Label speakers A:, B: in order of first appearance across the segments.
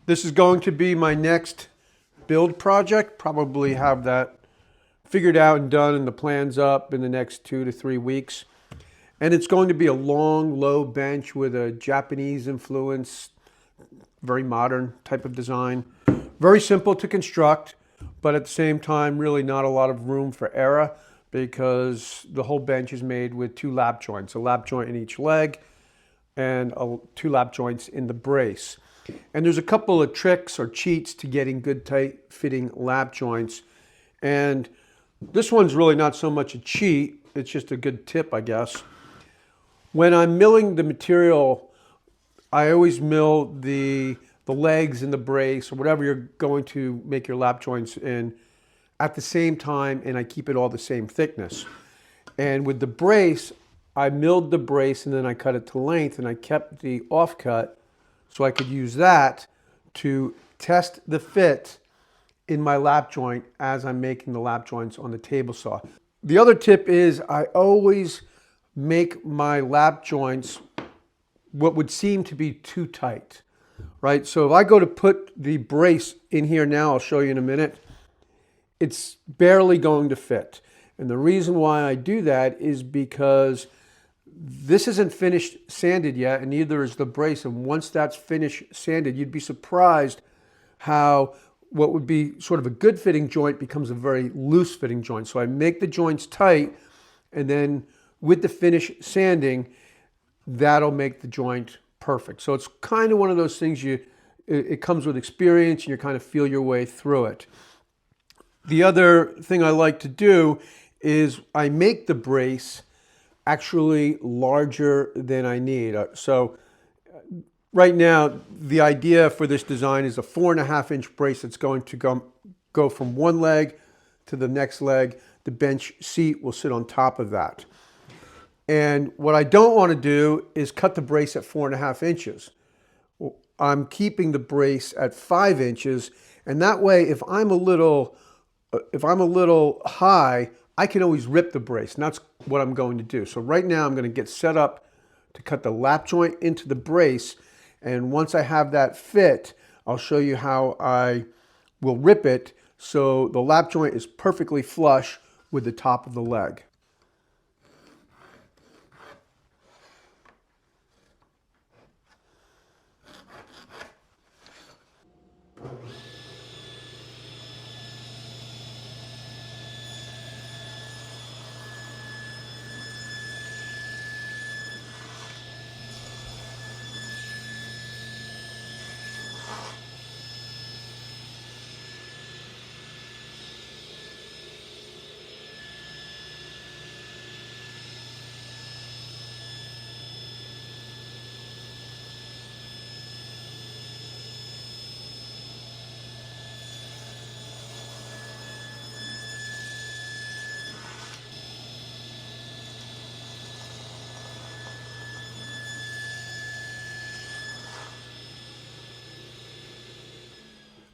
A: This is going to be my next build project. Probably have that figured out and done and the plans up in the next 2 to 3 weeks. And it's going to be a long, low bench with a Japanese influence, very modern type of design. Very simple to construct, but at the same time, really not a lot of room for error because the whole bench is made with 2 lap joints, a lap joint in each leg and 2 lap joints in the brace. And there's a couple of tricks or cheats to getting good tight fitting lap joints. And this one's really not so much a cheat, it's just a good tip, I guess. When I'm milling the material, I always mill the legs in the brace or whatever you're going to make your lap joints in at the same time, and I keep it all the same thickness. And with the brace, I milled the brace and then I cut it to length, and I kept the offcut so I could use that to test the fit in my lap joint as I'm making the lap joints on the table saw. The other tip is I always make my lap joints what would seem to be too tight, right? So if I go to put the brace in here now, I'll show you in a minute, it's barely going to fit. And the reason why I do that is because this isn't finished sanded yet, and neither is the brace. And once that's finished sanded, you'd be surprised how what would be sort of a good fitting joint becomes a very loose fitting joint. So I make the joints tight, and then with the finish sanding, that'll make the joint perfect. So it's kind of one of those things it comes with experience and you kind of feel your way through it. The other thing I like to do is I make the brace actually larger than I need. So right now, the idea for this design is a 4.5-inch brace that's going to go from one leg to the next leg. The bench seat will sit on top of that. And what I don't want to do is cut the brace at 4.5 inches. I'm keeping the brace at 5 inches, and that way, if I'm a little high, I can always rip the brace, and that's what I'm going to do. So right now, I'm going to get set up to cut the lap joint into the brace, and once I have that fit, I'll show you how I will rip it so the lap joint is perfectly flush with the top of the leg.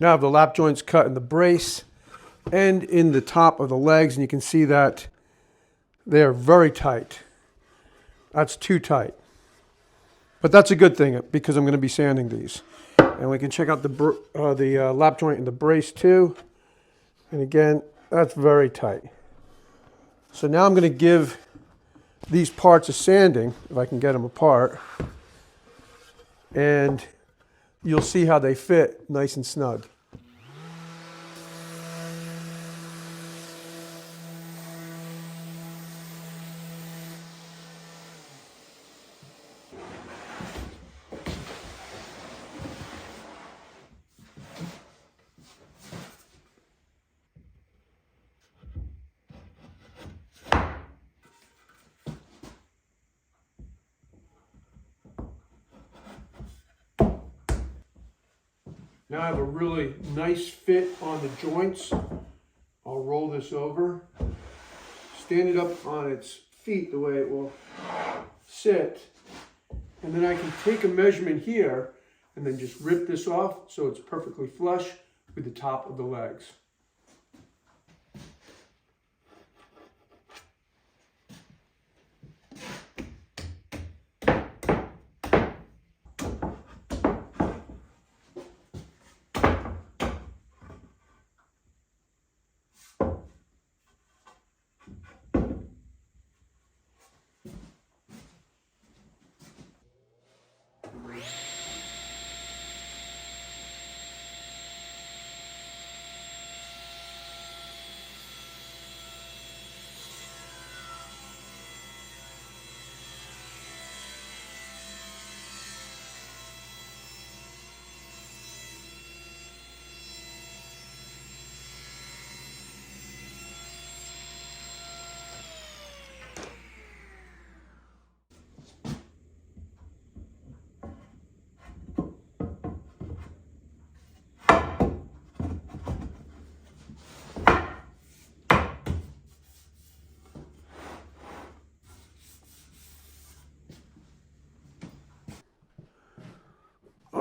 A: Now I have the lap joints cut in the brace and in the top of the legs, and you can see that they are very tight. That's too tight. But that's a good thing because I'm going to be sanding these. And we can check out the lap joint in the brace too. And again, that's very tight. So now I'm going to give these parts a sanding, if I can get them apart. And you'll see how they fit nice and snug. Now I have a really nice fit on the joints. I'll roll this over, stand it up on its feet the way it will sit, and then I can take a measurement here and then just rip this off so it's perfectly flush with the top of the legs.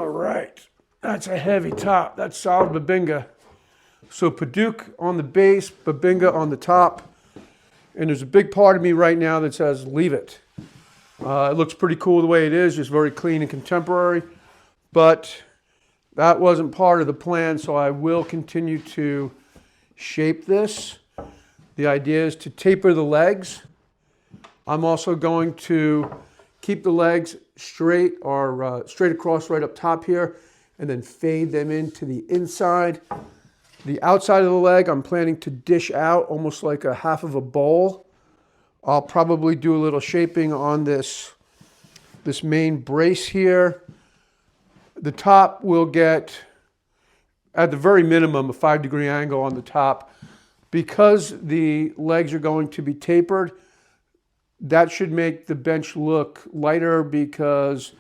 A: All right, that's a heavy top. That's solid Babinga. So Paduk on the base, Babinga on the top. And there's a big part of me right now that says, leave it. It looks pretty cool the way it is, just very clean and contemporary. But that wasn't part of the plan, so I will continue to shape this. The idea is to taper the legs. I'm also going to keep the legs straight or straight across right up top here and then fade them into the inside. The outside of the leg I'm planning to dish out almost like a half of a bowl. I'll probably do a little shaping on this main brace here. The top will get, at the very minimum, a 5-degree angle on the top. Because the legs are going to be tapered, that should make the bench look lighter because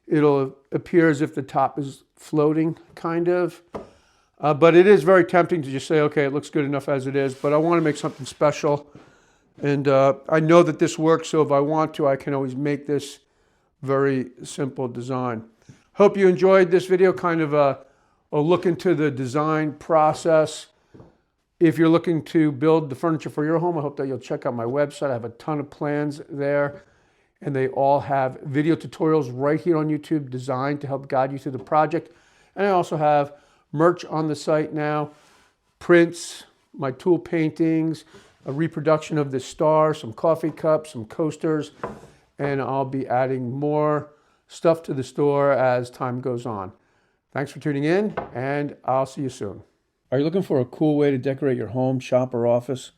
A: it'll appear as if the top is floating, kind of. But it is very tempting to just say, okay, it looks good enough as it is, but I want to make something special. And I know that this works, so if I want to, I can always make this very simple design. Hope you enjoyed this video, kind of a look into the design process. If you're looking to build the furniture for your home, I hope that you'll check out my website. I have a ton of plans there, and they all have video tutorials right here on YouTube designed to help guide you through the project. And I also have merch on the site now, prints, my tool paintings, a reproduction of the star, some coffee cups, some coasters, and I'll be adding more stuff to the store as time goes on. Thanks for tuning in, and I'll see you soon. Are you looking for a cool way to decorate your home, shop, or office?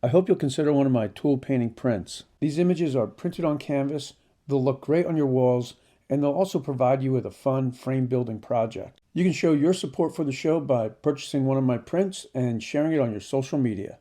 A: I hope you'll consider one of my tool painting prints. These images are printed on canvas, they'll look great on your walls, and they'll also provide you with a fun frame building project. You can show your support for the show by purchasing one of my prints and sharing it on your social media.